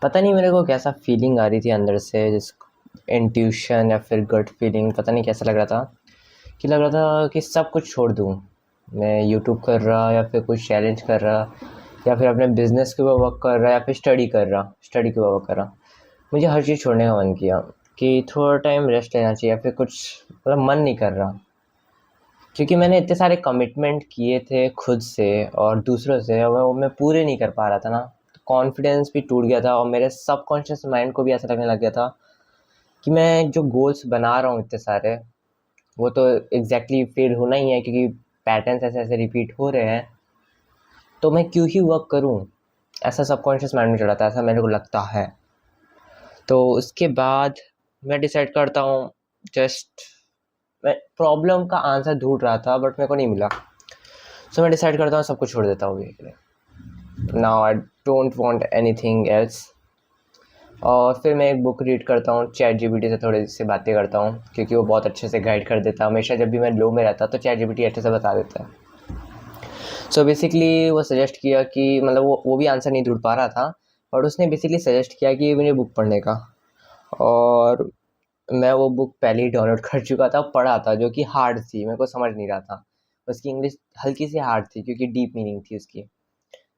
पता नहीं मेरे को कैसा फीलिंग आ रही थी अंदर से, जिस इंट्यूशन या फिर गट फीलिंग, पता नहीं कैसा लग रहा था कि लग रहा था कि सब कुछ छोड़ दूँ। मैं यूट्यूब कर रहा या फिर कुछ चैलेंज कर रहा या फिर अपने बिजनेस के ऊपर वर्क कर रहा या फिर स्टडी के ऊपर वर्क कर रहा। मुझे हर चीज़ छोड़ने का मन किया कि थोड़ा टाइम रेस्ट लेना चाहिए या फिर कुछ, मतलब मन नहीं कर रहा, क्योंकि मैंने इतने सारे कमिटमेंट किए थे खुद से और दूसरों से, और मैं पूरे नहीं कर पा रहा था ना। कॉन्फिडेंस भी टूट गया था और मेरे सबकॉन्शियस माइंड को भी ऐसा लगने लग गया था कि मैं जो गोल्स बना रहा हूँ इतने सारे, वो तो एग्जैक्टली फेल होना ही है, क्योंकि पैटर्न्स ऐसे ऐसे रिपीट हो रहे हैं, तो मैं क्यों ही वर्क करूँ। ऐसा सबकॉन्शियस माइंड में चला था, ऐसा मेरे को लगता है। तो उसके बाद मैं डिसाइड करता हूँ, जस्ट मैं प्रॉब्लम का आंसर ढूंढ रहा था बट मेरे को नहीं मिला। सो मैं डिसाइड करता हूँ सब कुछ छोड़ देता हूँ। Now I don't want anything else. और फिर मैं एक बुक रीड करता हूँ, चैट जीपीटी से थोड़ी सी बातें करता हूँ, क्योंकि वो बहुत अच्छे से गाइड कर देता है। हमेशा जब भी मैं लो में रहता तो चैट जीपीटी अच्छे से बता देता है। सो बेसिकली वो सजेस्ट किया कि, मतलब वो भी आंसर नहीं ढूंढ पा रहा था, और उसने बेसिकली सजेस्ट किया कि मुझे बुक पढ़ने का। और मैं वो बुक पहले ही डाउनलोड कर चुका था, पढ़ा था, जो कि हार्ड थी, मेरे को समझ नहीं रहा था। उसकी इंग्लिश हल्की सी हार्ड थी क्योंकि डीप मीनिंग थी उसकी।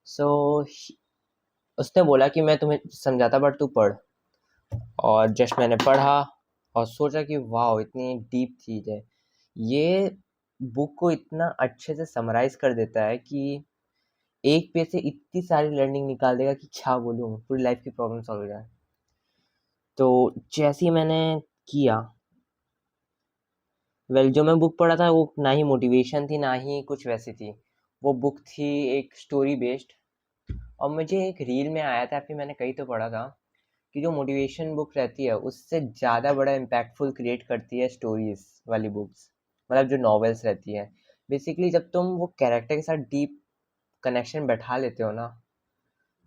सो उसने बोला कि मैं तुम्हें समझाता बट तू पढ़। और जस्ट मैंने पढ़ा और सोचा कि वाह, इतनी डीप चीज़ है ये। बुक को इतना अच्छे से समराइज कर देता है कि एक पेज से इतनी सारी लर्निंग निकाल देगा कि क्या बोलूँ, पूरी लाइफ की प्रॉब्लम सॉल्व हो जाए। तो जैसे ही मैंने किया, जो मैं बुक पढ़ा था वो ना ही मोटिवेशन थी ना ही कुछ वैसी थी। वो बुक थी एक स्टोरी बेस्ड। और मुझे एक रील में आया था, फिर मैंने कहीं तो पढ़ा था कि जो मोटिवेशन बुक रहती है उससे ज़्यादा बड़ा इम्पैक्टफुल क्रिएट करती है स्टोरीज वाली बुक्स, मतलब जो नॉवेल्स रहती है। बेसिकली जब तुम वो कैरेक्टर के साथ डीप कनेक्शन बैठा लेते हो ना,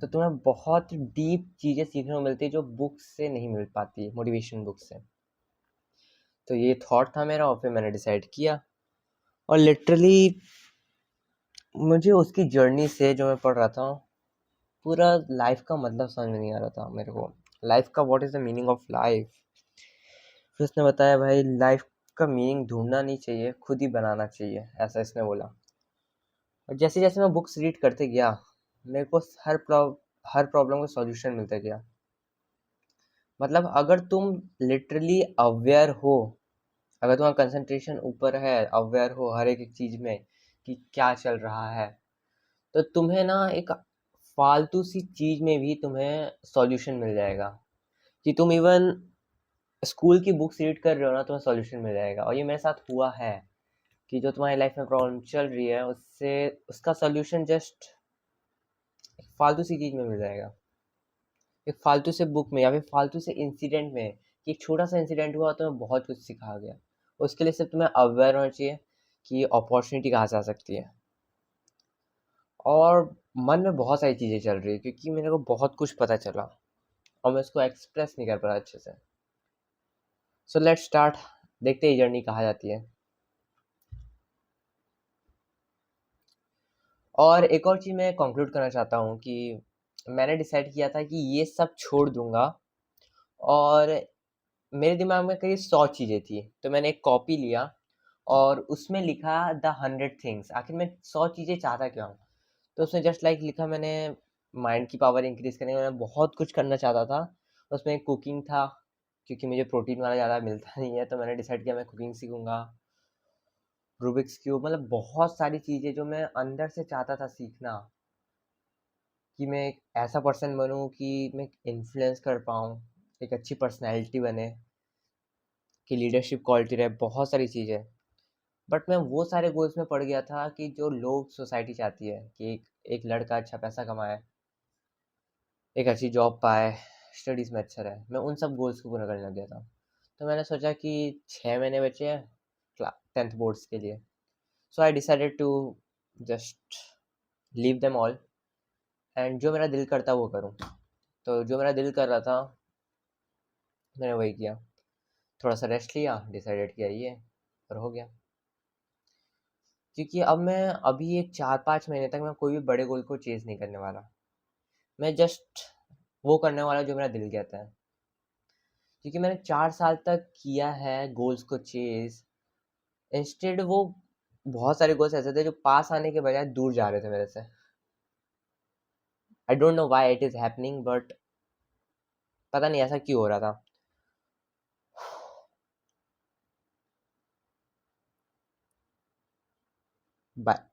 तो तुम्हें बहुत डीप चीज़ें सीखने को मिलती है जो बुक्स से नहीं मिल पाती, मोटिवेशन बुक से। तो ये थॉट था मेरा, और फिर मैंने डिसाइड किया। और लिटरली मुझे उसकी जर्नी से, जो मैं पढ़ रहा था, पूरा लाइफ का मतलब समझ में नहीं आ रहा था मेरे को। लाइफ का what is the meaning of life. फिर उसने बताया, भाई लाइफ का मीनिंग ढूंढना नहीं चाहिए, खुद ही बनाना चाहिए, ऐसा इसने बोला। और जैसे जैसे मैं बुक्स रीड करते गया, मेरे को हर प्रॉब्लम का सॉल्यूशन मिलता गया। मतलब अगर तुम लिटरली अवेयर हो, अगर तुम्हारा कंसंट्रेशन ऊपर है, अवेयर हो हर एक चीज़ में कि क्या चल रहा है, तो तुम्हें ना एक फालतू सी चीज़ में भी तुम्हें सॉल्यूशन मिल जाएगा। कि तुम इवन स्कूल की बुक्स रीड कर रहे हो ना, तुम्हें सॉल्यूशन मिल जाएगा। और ये मेरे साथ हुआ है कि जो तुम्हारी लाइफ में प्रॉब्लम चल रही है, उससे उसका सॉल्यूशन जस्ट एक फालतू सी चीज़ में मिल जाएगा, एक फालतू से बुक में या फिर फालतू से इंसिडेंट में। कि एक छोटा सा इंसिडेंट हुआ तो मैं बहुत कुछ सिखा गया। उसके लिए सिर्फ तुम्हें अवेयर होना चाहिए कि अपॉर्चुनिटी कहाँ से आ सकती है। और मन में बहुत सारी चीज़ें चल रही है, क्योंकि मेरे को बहुत कुछ पता चला और मैं उसको एक्सप्रेस नहीं कर पा रहा अच्छे से। सो लेट्स स्टार्ट, देखते हैं ये जर्नी कहाँ जाती है। और एक और चीज़ मैं कंक्लूड करना चाहता हूँ कि मैंने डिसाइड किया था कि ये सब छोड़ दूंगा। और मेरे दिमाग में करीब 100 चीज़ें थी, तो मैंने एक कॉपी लिया और उसमें लिखा द 100 थिंग्स। आखिर मैं 100 चीज़ें चाहता क्या हूँ। तो उसमें जस्ट लाइक लिखा मैंने, माइंड की पावर इंक्रीज करने के लिए मैं बहुत कुछ करना चाहता था। उसमें कुकिंग था, क्योंकि मुझे प्रोटीन वाला ज़्यादा मिलता नहीं है, तो मैंने डिसाइड किया मैं कुकिंग सीखूंगा। रूबिक्स क्यूब, मतलब बहुत सारी चीज़ें जो मैं अंदर से चाहता था सीखना, कि मैं एक ऐसा पर्सन बनूं कि मैं इन्फ्लुएंस कर पाऊँ, एक अच्छी पर्सनैलिटी बने, कि लीडरशिप क्वालिटी रहे, बहुत सारी चीज़ें। बट मैं वो सारे गोल्स में पड़ गया था कि जो लोग सोसाइटी चाहती है कि एक लड़का अच्छा पैसा कमाए, एक अच्छी जॉब पाए, स्टडीज़ में अच्छा रहे। मैं उन सब गोल्स को पूरा करने लग गया था। तो मैंने सोचा कि 6 महीने बचे हैं 10th बोर्ड्स के लिए। So I decided to just leave them all, and जो मेरा दिल करता वो करूँ। तो जो मेरा दिल कर रहा था मैंने वही किया। थोड़ा सा रेस्ट लिया, डिसाइडेड किया ये, और हो गया। क्योंकि अब मैं, अभी एक 4-5 महीने तक मैं कोई भी बड़े गोल को चेज़ नहीं करने वाला। मैं जस्ट वो करने वाला जो मेरा दिल कहता है। क्योंकि मैंने 4 साल तक किया है गोल्स को चेज़, इंस्टेड वो बहुत सारे गोल्स ऐसे थे जो पास आने के बजाय दूर जा रहे थे मेरे से। I don't know why it is happening, but पता नहीं ऐसा क्यों हो रहा था। बाय।